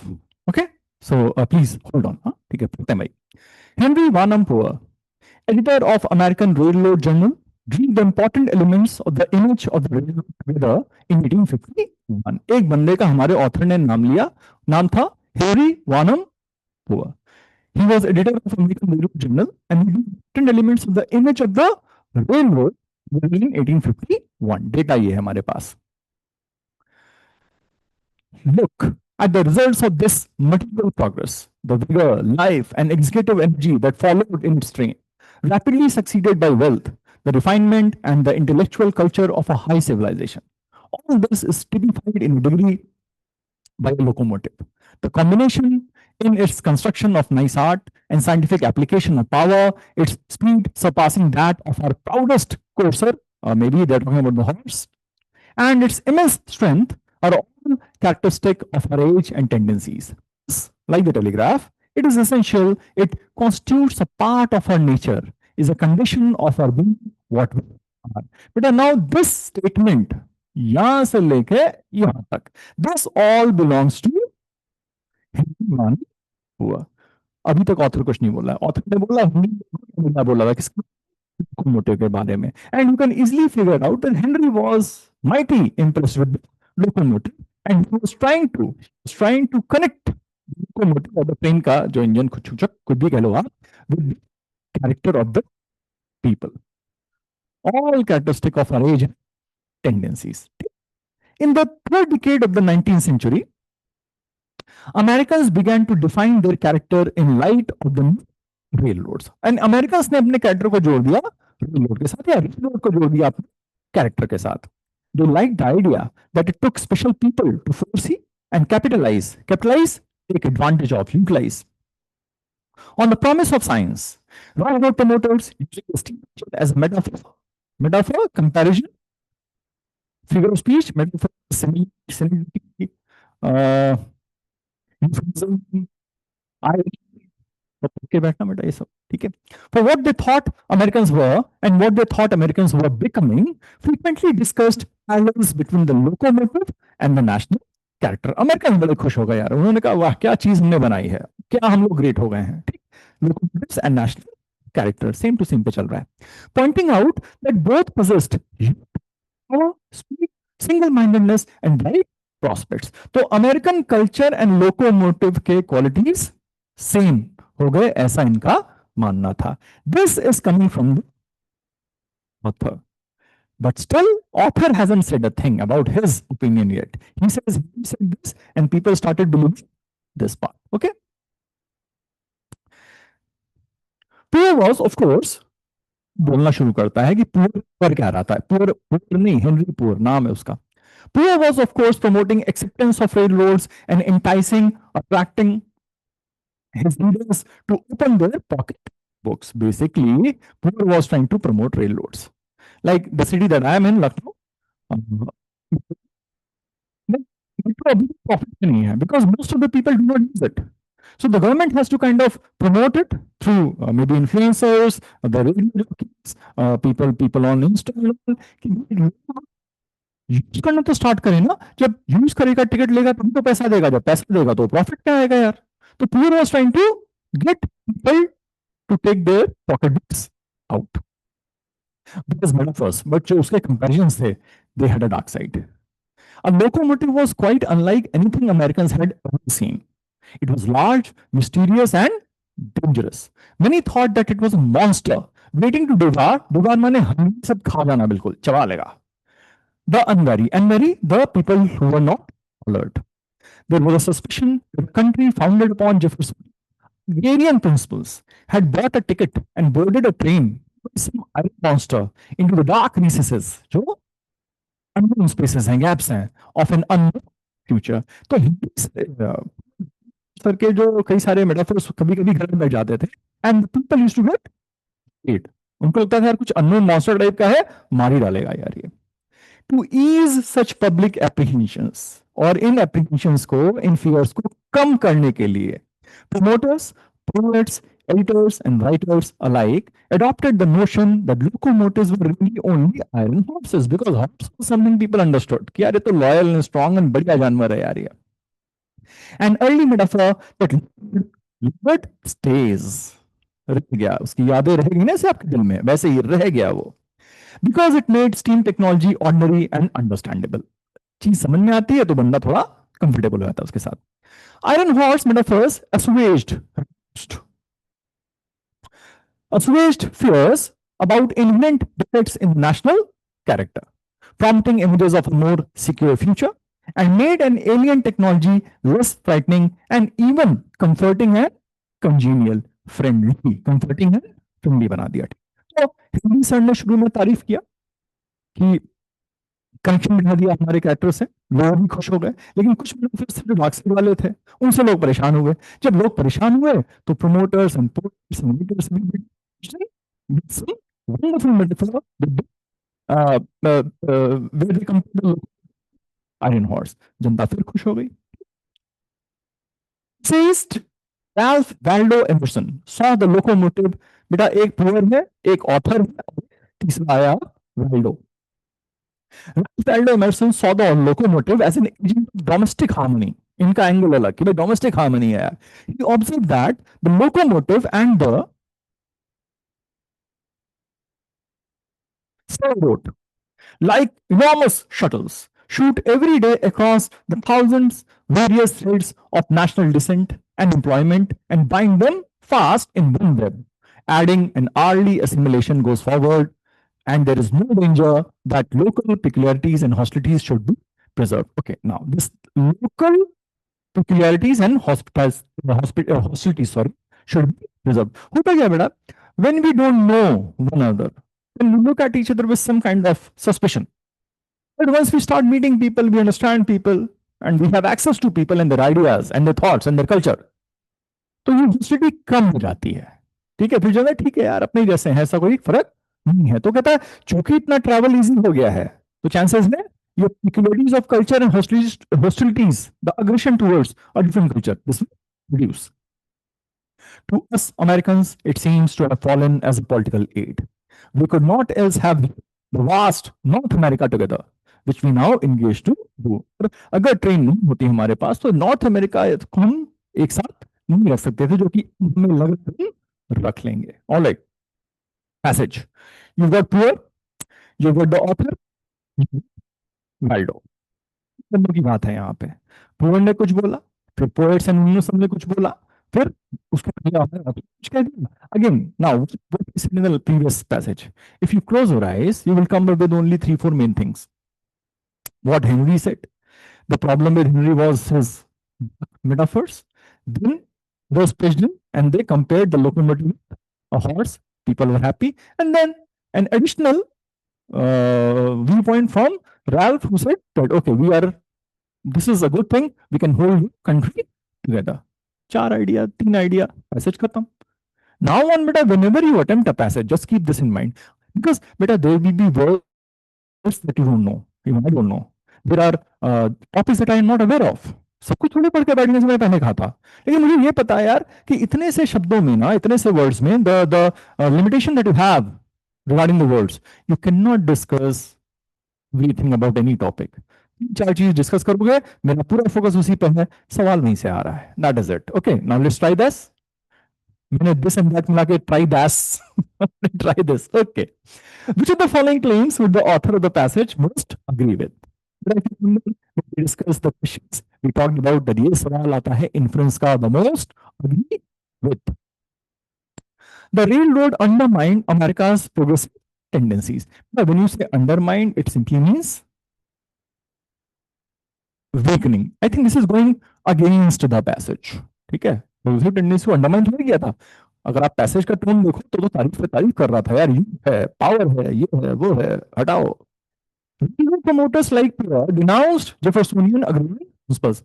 Okay. So please hold on. Huh? ठीक है, पढ़ते हैं भाई. Henry Varnum Poor, editor of American Railroad Journal, drew the important elements of the image of the railroad together in 1851. एक बंदे का हमारे author ने नाम लिया. नाम था Henry Varnum Poor. He was editor of American Railroad Journal and he drew important elements of the image of the railroad in 1851. Data ये है हमारे पास. Look at the results of this material progress, the vigor, life, and executive energy that followed in its train, rapidly succeeded by wealth, the refinement, and the intellectual culture of a high civilization. All this is typified in a degree by a locomotive. The combination in its construction of nice art and scientific application of power, its speed surpassing that of our proudest courser, or maybe they're talking about the horse, and its immense strength are all characteristic of our age and tendencies. Like the telegraph, it is essential, it constitutes a part of our nature, is a condition of our being what we are. But now this statement, यहां से लेके यहां तक, this all belongs to मान हुआ. अभी तक author कुछ नहीं बोला. ऑथर ने बोला बोला था किसका locomotive के बारे में. And you can easily figure out that Henry was mighty impressed with the locomotive and he was trying to connect the locomotive or the train का जो इंजन कुछ भी कह लो आप, with the character of the people. All characteristic of our age tendencies. In the third decade of the 19th century, Americans began to define their character in light of the railroads. And Americans ने अपने character को जोड़ दिया railroad के साथ या railroad को जोड़ दिया अपने character के साथ. They liked the idea that it took special people to foresee and capitalize, take advantage of, utilize on the promise of science. Railroad promoters using the steam engine as a metaphor, comparison, figure of speech, metaphor, similitude, euphemism, for what they thought Americans were and what they thought Americans were becoming, frequently discussed parallels between the locomotive and the national character. Americans बड़े खुश हो गए यार, उन्होंने कहा वाह क्या चीज हमने बनाई है, क्या हम लोग ग्रेट हो गए हैं, ठीक. Locomotives and national character same to same पे चल रहा है, pointing out that both possessed power, speed, single-mindedness and bright prospects. तो अमेरिकन कल्चर एंड लोकोमोटिव के क्वालिटीज सेम हो गए, ऐसा इनका मानना था. This is coming from the author, but still author hasn't said a thing about his opinion yet. He says he said this and people started believing this part. Okay, Poor was of course बोलना शुरू करता है कि poor पर क्या रहा था, poor नहीं, हेनरी पुअर नाम है उसका. Poor was of course promoting acceptance of railroads and enticing, attracting his readers to open their pocket books. Basically, Poor was trying to promote railroads. Like the city that I am in, Lucknow, profit नहीं है because most of the people do not use it. So the government has to kind of promote it through maybe influencers, the radio jockeys, people on Instagram. Use करना तो start करें ना, जब use करेगा ticket लेगा तभी तो पैसा देगा, जब पैसा देगा तो प्रॉफिट क्या आएगा यार. तो poor was trying to get people to take their pocket books out because metaphors, but जो उसके कंपैरिजंस थे they had a dark side. A locomotive was quite unlike anything Americans had ever seen. It was large, mysterious, and dangerous. Many thought that it was a monster waiting to devour. Devour माने हम सब खा जाना, बिल्कुल चबा लेगा. The unwary, the people who were not alert. There was a suspicion that the country founded upon Jefferson's agrarian principles had bought a ticket and boarded a train with some iron monster into the dark recesses, जो unknown spaces हैं, gaps हैं, of an unknown future. तो sir के जो कई सारे metaphors कभी-कभी घर में बैठ जाते थे, and people used to get scared. उनको लगता था यार कुछ unknown monster टाइप का है, मार ही डालेगा यार ये. To ease such public apprehensions और इन apprehensions को, इन fears को कम करने के लिए promoters, poets, editors and writers alike adopted the notion that locomotives were really only iron horses because horse was something people understood कि यार ये तो loyal and strong and बढ़िया जानवर है यार ये. An early metaphor that livered stays, रह गया, उसकी यादें रह गई ना से आपके दिल में, वैसे ही रह गया वो. Because it made steam technology ordinary and understandable. चीज समझ में आती है तो बंदा थोड़ा कंफर्टेबल हो जाता है उसके साथ. Iron horse metaphors assuaged fears about inherent defects in national character, prompting images of a more secure future, and made an alien technology less frightening and even comforting and congenial, friendly. Comforting and friendly बना दिया. तो Hindi sir ने शुरू में तारीफ किया कि connection बिठा दिया हमारे कैरेक्टर से, लोग भी खुश हो गए, लेकिन कुछ जो डार्क साइड वाले थे उनसे लोग परेशान हो गए. जब लोग परेशान हुए तो promoters and poets and readers wonderful metaphor where they compare the iron horse. जनता फिर खुश हो गई. Says Ralph Waldo Emerson saw the locomotive. बेटा एक पुअर है, एक ऑथर है, तीसरा आया Waldo. Ralph Waldo Emerson saw the locomotive as an agent of domestic harmony. इनका एंगल अलग कि भाई डोमेस्टिक हार्मनी है. He observed that the locomotive and the sailboat, like enormous shuttles, shoot every day across the thousands various threads of national descent and employment and bind them fast in one web. Adding an hourly assimilation goes forward and there is no danger that local peculiarities and hostilities should be preserved. Okay, now this local peculiarities and hostilities, sorry, should be preserved. होता क्या बेटा? When we don't know one another, when we look at each other with some kind of suspicion, but once we start meeting people, we understand people, and we have access to people and their ideas and their thoughts and their culture, तो ये hostility कम हो जाती है. ठीक है, फिर जो है ठीक है यार, अपने जैसे हैं, ऐसा कोई फर्क नहीं है. तो कहता है चूंकि इतना ट्रैवल इजी हो गया है, तो चांसेस में your peculiarities of culture and hostilities, the aggression towards a different culture, this will reduce. To us Americans, it seems to have fallen as a political aid. We could not else have the vast North America together, which we now engage to do. अगर train नहीं होती हमारे पास, तो north America को हम एक साथ नहीं रख सकते थे, जो कि हमें लग रहा है रख लेंगे. All right. Passage. You've got poor, you've got the author, Waldo. की बात है यहाँ पे. पोएट ने कुछ बोला, फिर पोएट्स एंड यूनिवर्सल ने कुछ बोला, फिर उसके कुछ कह दिया. Again, now what is in the previous passage? If you close your eyes, you will come up with only 3-4 main things. What Henry said. The problem with Henry was his metaphors. Then those pitched in and they compared the locomotive with a horse. People were happy. And then an additional viewpoint from Ralph, who said that, okay, this is a good thing, we can hold country together. 4 idea, 3 idea, passage khatam. Now on, beta, whenever you attempt a passage, just keep this in mind. Because, beta, there will be words that you don't know, even I don't know. There are topics that I am not aware of. सब कुछ थोड़े पढ़ के बैठने से मैंने पहले कहा था, लेकिन मुझे ये पता है यार कि इतने से शब्दों में ना, इतने से वर्ड्स में, the limitation that you have regarding the words, you cannot discuss everything about any topic. 4 चीज डिस्कस करोगे, मेरा पूरा फोकस उसी पर है, सवाल वहीं से आ रहा है. That is it. Okay, now let's try this. मैंने this and that मिला के try this. Try this. Okay. Which of the following claims would the author of the passage most agree with? We discussed the questions. We talked about that ये सवाल आता है inference का, the most agree with. The railroad undermined America's progressive tendencies. Now, when you say undermined, it simply means weakening. I think this is going against the passage. ठीक है, progressive tendency को undermine थोड़ी किया था. अगर आप passage का tone देखो तो तारीफ पे तारीफ कर रहा था यार, ये है, पावर है, ये है, वो है, हटाओ. Promoters like Pierre denounced Jeffersonian agreement principles.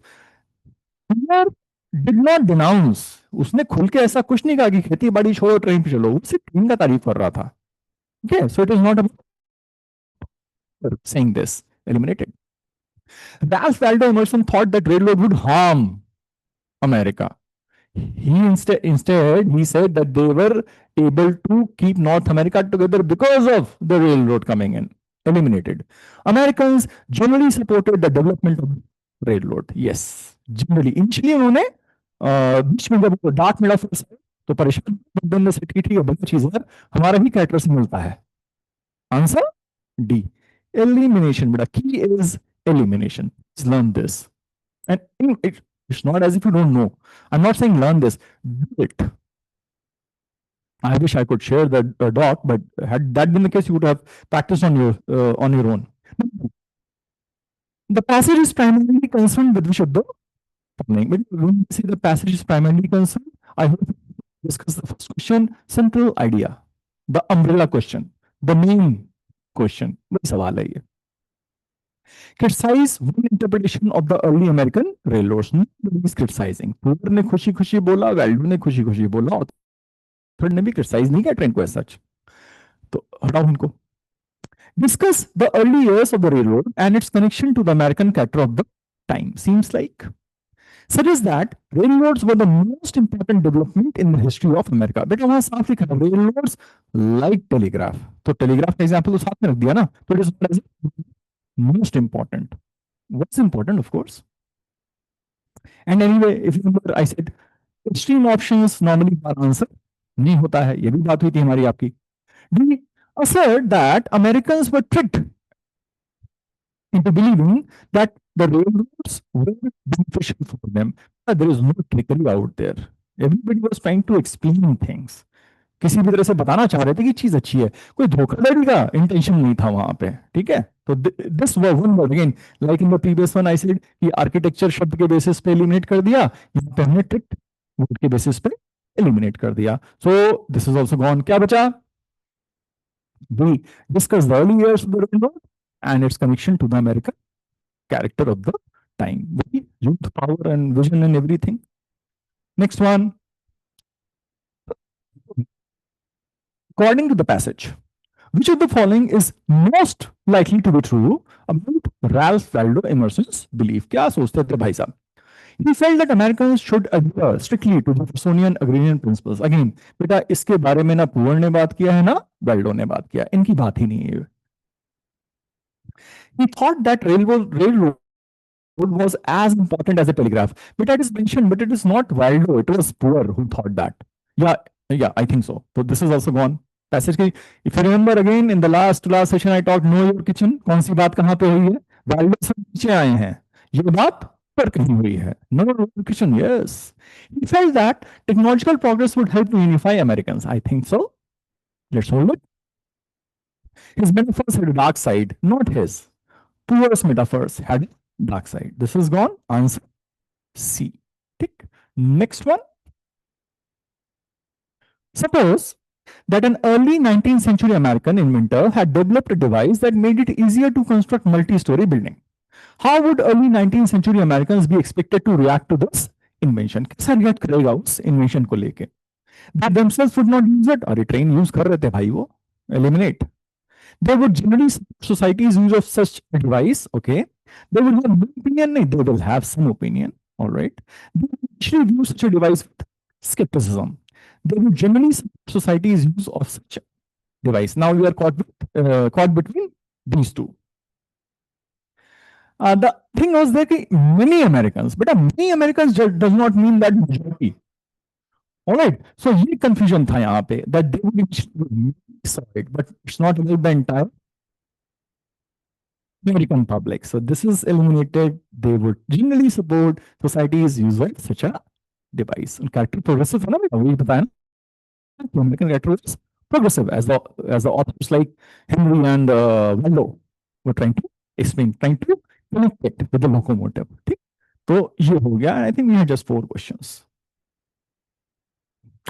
Pierre did not denounce. उसने खुल के ऐसा कुछ नहीं कहा कि खेती बाड़ी छोड़ो ट्रेन पे चलो, उसे ट्रेन का तारीफ कर रहा था. Okay, so it is not about saying this. Eliminated. Ralph Waldo Emerson thought that railroad would harm America. He instead he said that they were able to keep North America together because of the railroad coming in. Eliminated. Americans generally supported the development of railroad. Yes, generally. Initially उन्होंने बीच में जब dark मिला तो परेशान बंदे से ठीक है, बड़ी चीज है, हमारा ही कैरेक्टर से मिलता है. Answer D. Elimination. But the key is elimination. Just learn this. And it's not as if you don't know. I'm not saying learn this. Do it. I wish I could share the doc, but had that been the case, you would have practiced on your own. The passage is primarily concerned with which of the following. But when you say the passage is primarily concerned, I hope we discuss the first question, central idea, the umbrella question, the main question. वही सवाल है ये. Criticize one interpretation of the early American railroads. Nobody is criticizing. Poor ने खुशी खुशी बोला, Waldo ने खुशी खुशी बोला, थर्ड ने भी क्रिटिसाइज नहीं किया ट्रेन को as such. तो हटाओ उनको. Discuss the early years of the railroad and its connection to the American character of the time. Seems like suggests that railroads were the most important development in the history of America. बेटा वहां साफ लिखा है railroads like telegraph. तो telegraph का example तो साथ में रख दिया ना, तो it is most important. What's important, of course. And anyway, if you remember, I said extreme options normally are answer. नहीं होता है, ये भी बात हुई थी हमारी आपकी. We assert that Americans were tricked into believing that the railroads were beneficial for them. There is no trickery out there. Everybody was trying to explain things. किसी भी तरह से बताना चाह रहे थे कि चीज अच्छी है, कोई धोखाधड़ी का इंटेंशन नहीं था वहां पे, ठीक है। तो this one word again, like in the previous one I said कि आर्किटेक्चर शब्द के बेसिस पे एलिमिनेट कर दिया, यहाँ पे हमने ट्रिक्ट वर्ड के बेसिस पे एलिमिनेट कर दिया। So this is also gone. क्या बचा? We discuss the early years of the railroad and its connection to the American character of the time, youth power and vision and everything. Next one, according to the passage, which of the following is most likely to be true about Ralph Waldo Emerson's belief? क्या सोचते थे भाई साहब? He felt that Americans should adhere strictly to Jeffersonian agrarian principles. Again, बेटा इसके बारे में ना पुअर ने बात किया है ना वेल्डो ने बात किया, इनकी बात ही नहीं है। He thought that railroad was as important as a telegraph. But it is mentioned, but it is not Waldo. It was Poor who thought that. Yeah, yeah, I think so. So this is also gone. Passage की, if you remember again in the last session I talked know your kitchen. कौन सी बात कहाँ पे हुई है? Waldo से नीचे आए हैं, ये बात पर कहीं हुई है. No, your kitchen. Yes. He felt that technological progress would help to unify Americans. I think so. Let's hold it. His metaphors had a dark side, not his. Poor's metaphors had a dark side. This is gone. Answer C. Tick. Next one. Suppose that an early 19th century American inventor had developed a device that made it easier to construct multi-story building. How would early 19th century Americans be expected to react to this invention? कैसा react करेगा उस invention को लेके? They themselves would not use it. अरे train use कर रहे थे भाई वो. Eliminate. They would generally society's use of such a device. Okay, they would have no opinion. They will have some opinion. All right, they actually view such a device with skepticism. They would generally society's use of such a device. Now you are caught between these two. The thing was that many Americans, but many Americans does not mean that majority. All right, so ये confusion था यहाँ पे that they would actually saw it, but it's not about the entire American public. So this is eliminated. They would generally support society's use of such a device. And character progressive है ना बेटा, वही बताया ना, American character is progressive as the authors like Henry and Waldo were trying to explain, trying to connect it with the locomotive. ठीक, तो ये हो गया. I think we had just 4 questions.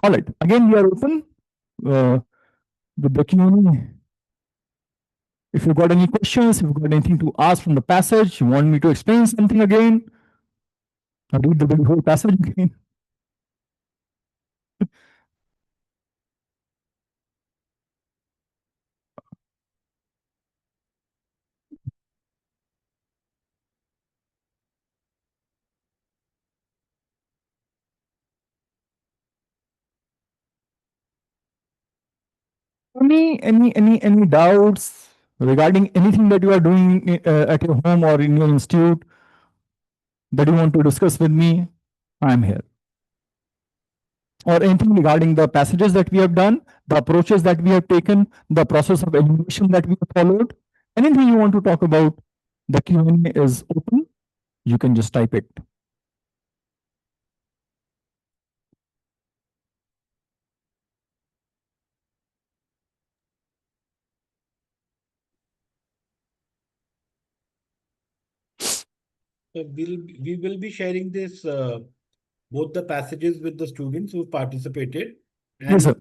All right, again we are open with the Q&A. If you've got any questions, if you've got anything to ask from the passage, you want me to explain something again, I'll read the whole passage again. Any doubts regarding anything that you are doing at your home or in your institute that you want to discuss with me? I'm here. Or anything regarding the passages that we have done, the approaches that we have taken, the process of elimination that we have followed, anything you want to talk about, the Q&A is open. You can just type it. So we will be sharing this both the passages with the students who participated, and Yes, sir.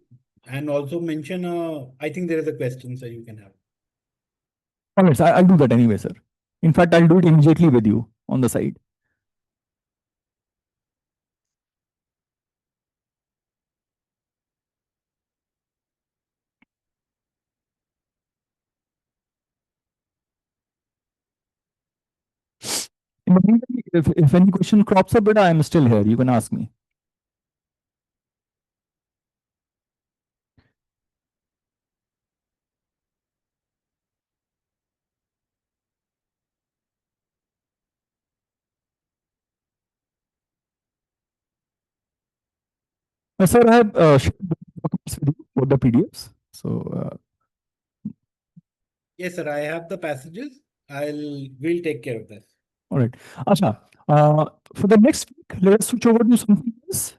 and also mention. I think there is a question, so you can have. All right, I'll do that anyway, sir. In fact, I'll do it immediately with you on the side. In the meantime, if any question crops up, but I'm still here. You can ask me. Sir, I have shared the documents with you, both the PDFs. So, Yes, sir. I have the passages. We'll take care of this. all right. Asha, for the next week, let us switch over to something else.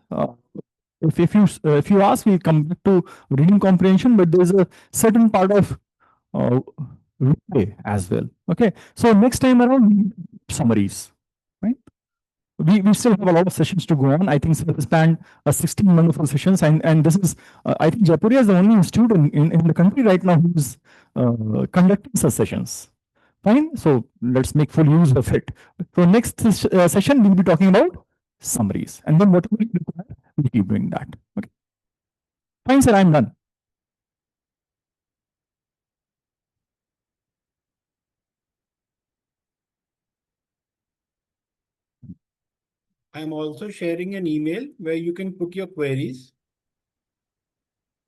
If you ask, we'll come back to reading comprehension, but there's a certain part of uh, replay as well. Okay, so next time around, summaries, right? We still have a lot of sessions to go on. I think we spanned 16 wonderful sessions, and this is I think Jaipuria is the only institute in the country right now who's conducting such sessions. Fine, so let's make full use of it. So next session we'll be talking about summaries, and then whatever we require, we'll keep doing that. Okay. Fine, sir, I'm done. I'm also sharing an email where you can put your queries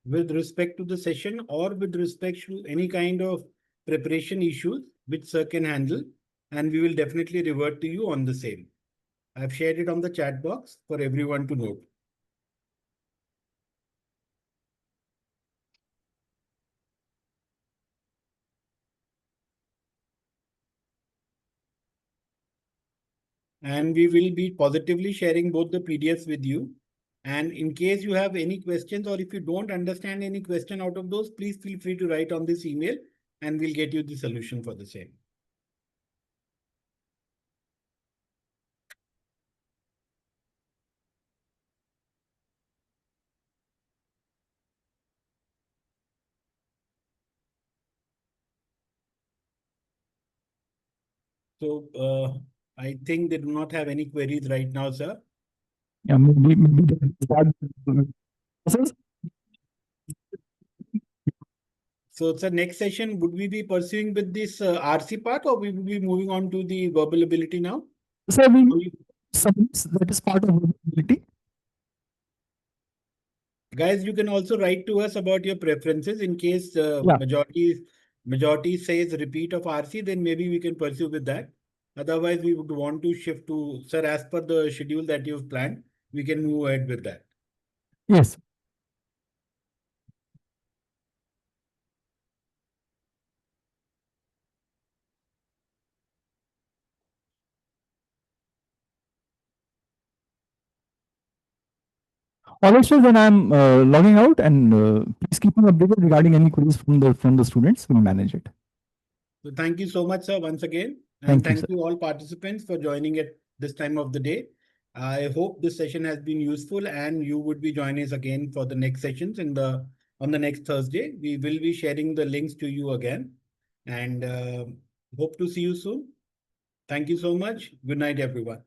with respect to the session or with respect to any kind of preparation issues which sir can handle, and we will definitely revert to you on the same. I've shared it on the chat box for everyone to note. And we will be positively sharing both the PDFs with you. And in case you have any questions or if you don't understand any question out of those, please feel free to write on this email and we'll get you the solution for the same. So I think they do not have any queries right now, sir. Yeah, maybe that. So, sir, next session, would we be pursuing with this RC part or we will be moving on to the verbal ability now? So that is part of ability. Guys, you can also write to us about your preferences in case Yeah. majority says repeat of RC, then maybe we can pursue with that. Otherwise, we would want to shift to, sir, as per the schedule that you've planned, we can move ahead with that. Yes. All right, so then I'm logging out, and please keep me updated regarding any queries from the students. We'll manage it. So thank you so much, sir, once again. And Thank you, sir. thank you all participants for joining at this time of the day. I hope this session has been useful and you would be joining us again for the next sessions on the next Thursday. We will be sharing the links to you again and hope to see you soon. Thank you so much. Good night, everyone.